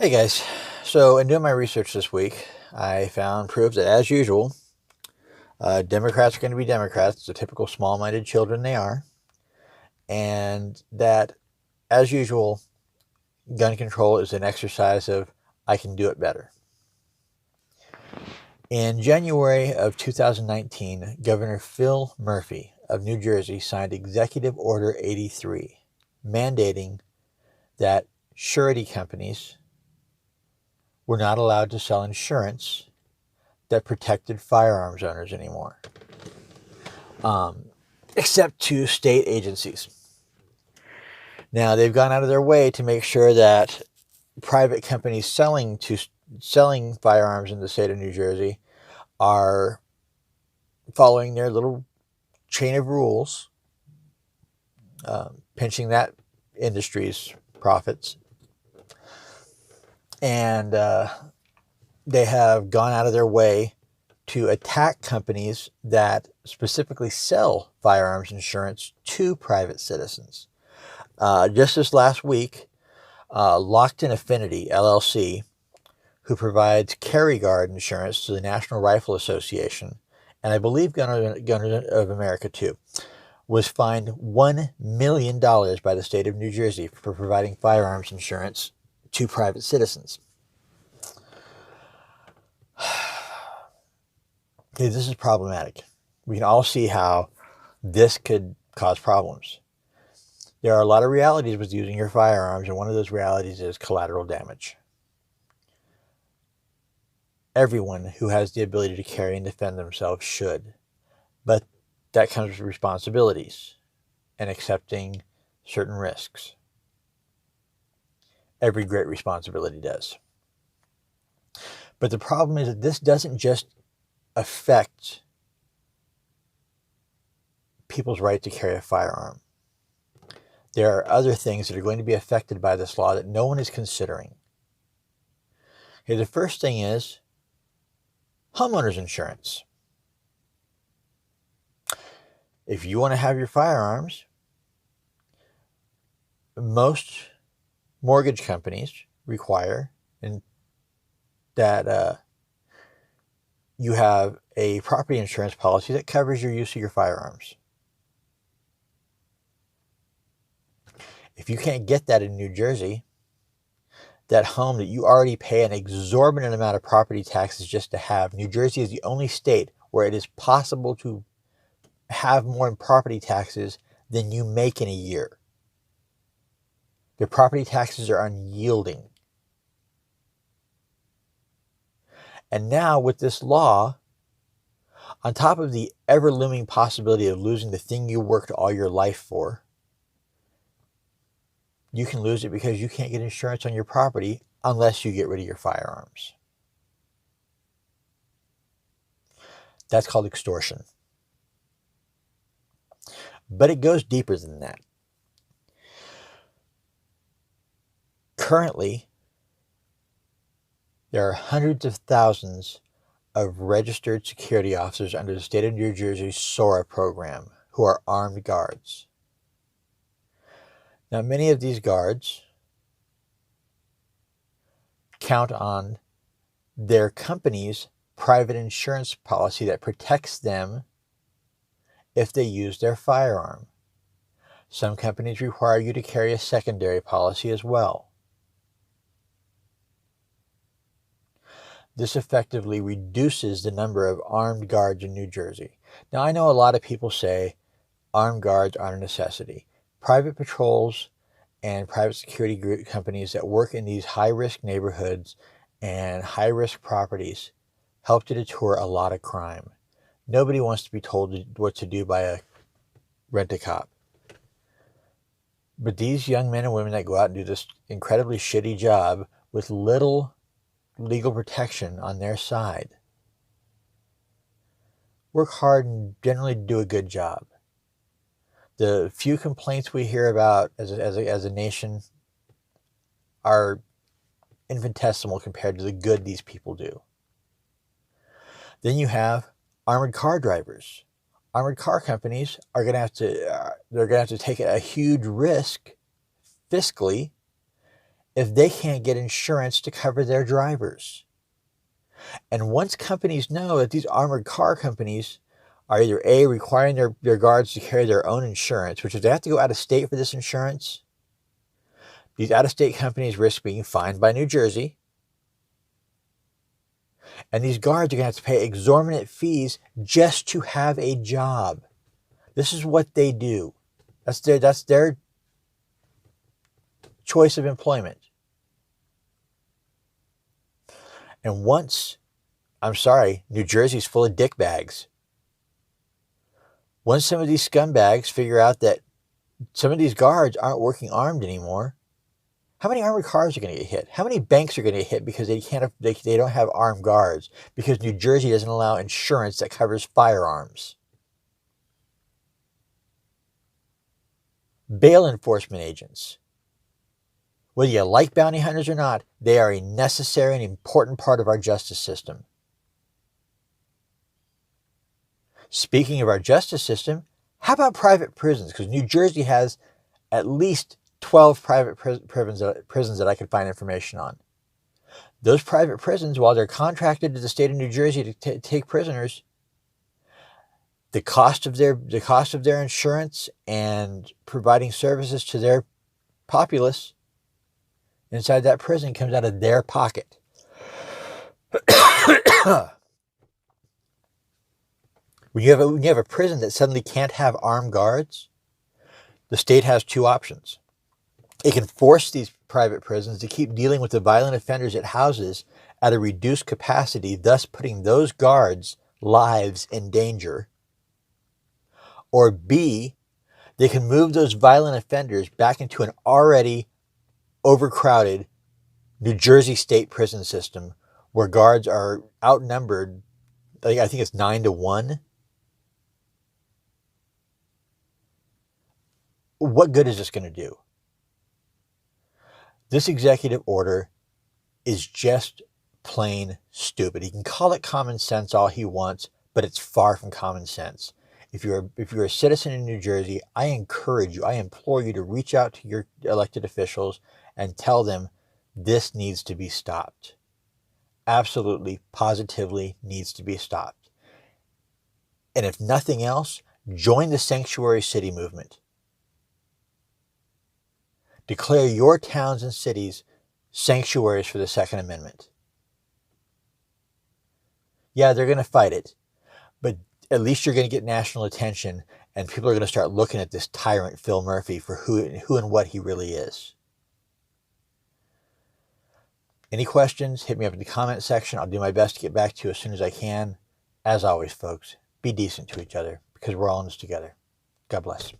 Hey guys, so in doing my research this week, I found proof that as usual, Democrats are going to be Democrats, the typical small-minded children they are, and that as usual, gun control is an exercise of I can do it better. In January of 2019, Governor Phil Murphy of New Jersey signed Executive Order 83, mandating that surety companies were not allowed to sell insurance that protected firearms owners anymore, except to state agencies. Now, they've gone out of their way to make sure that private companies selling firearms in the state of New Jersey are following their little chain of rules, pinching that industry's profits. And they have gone out of their way to attack companies that specifically sell firearms insurance to private citizens. Just this last week, Lockton Affinity, LLC, who provides carry guard insurance to the National Rifle Association, and I believe Gun of America too, was fined $1 million by the state of New Jersey for providing firearms insurance to private citizens. Okay, this is problematic. We can all see how this could cause problems. There are a lot of realities with using your firearms, and one of those realities is collateral damage. Everyone who has the ability to carry and defend themselves should, but that comes with responsibilities and accepting certain risks. Every great responsibility does. But the problem is that this doesn't just affect people's right to carry a firearm. There are other things that are going to be affected by this law that no one is considering. Okay, the first thing is homeowners insurance. If you want to have your firearms, most mortgage companies require that you have a property insurance policy that covers your use of your firearms. If you can't get that in New Jersey, that home that you already pay an exorbitant amount of property taxes just to have, New Jersey is the only state where it is possible to have more in property taxes than you make in a year. The property taxes are unyielding. And now with this law, on top of the ever-looming possibility of losing the thing you worked all your life for, you can lose it because you can't get insurance on your property unless you get rid of your firearms. That's called extortion. But it goes deeper than that. Currently, there are hundreds of thousands of registered security officers under the state of New Jersey's SORA program who are armed guards. Now, many of these guards count on their company's private insurance policy that protects them if they use their firearm. Some companies require you to carry a secondary policy as well. This effectively reduces the number of armed guards in New Jersey. Now, I know a lot of people say armed guards aren't a necessity. Private patrols and private security group companies that work in these high-risk neighborhoods and high-risk properties help to deter a lot of crime. Nobody wants to be told what to do by a rent-a-cop. But these young men and women that go out and do this incredibly shitty job with little legal protection on their side work hard and generally do a good job. The few complaints we hear about as a nation are infinitesimal compared to the good these people do. Then you have armored car drivers. Armored car companies are going to have to take a huge risk fiscally if they can't get insurance to cover their drivers. And once companies know that these armored car companies are either A, requiring their guards to carry their own insurance, which if they have to go out of state for this insurance, these out-of-state companies risk being fined by New Jersey. And these guards are going to have to pay exorbitant fees just to have a job. This is what they do. That's their choice of employment. And once, I'm sorry, New Jersey's full of dickbags. Once some of these scumbags figure out that some of these guards aren't working armed anymore, how many armored cars are going to get hit? How many banks are going to get hit because they don't have armed guards? Because New Jersey doesn't allow insurance that covers firearms. Bail enforcement agents. Whether you like bounty hunters or not, they are a necessary and important part of our justice system. Speaking of our justice system, how about private prisons? Because New Jersey has at least 12 private prisons that I could find information on. Those private prisons, while they're contracted to the state of New Jersey to take prisoners, the cost of their insurance and providing services to their populace inside that prison comes out of their pocket. When you have a prison that suddenly can't have armed guards, the state has two options. It can force these private prisons to keep dealing with the violent offenders it houses at a reduced capacity, thus putting those guards' lives in danger. Or B, they can move those violent offenders back into an already overcrowded New Jersey state prison system where guards are outnumbered, I think it's 9-1. What good is this going to do? This executive order is just plain stupid. He can call it common sense all he wants, but it's far from common sense. If you're a citizen in New Jersey, I encourage you, I implore you to reach out to your elected officials and tell them this needs to be stopped. Absolutely, positively needs to be stopped. And if nothing else, join the sanctuary city movement. Declare your towns and cities sanctuaries for the Second Amendment. Yeah, they're going to fight it, but at least you're going to get national attention, and people are going to start looking at this tyrant Phil Murphy for who and what he really is. Any questions, hit me up in the comment section. I'll do my best to get back to you as soon as I can. As always, folks, be decent to each other because we're all in this together. God bless.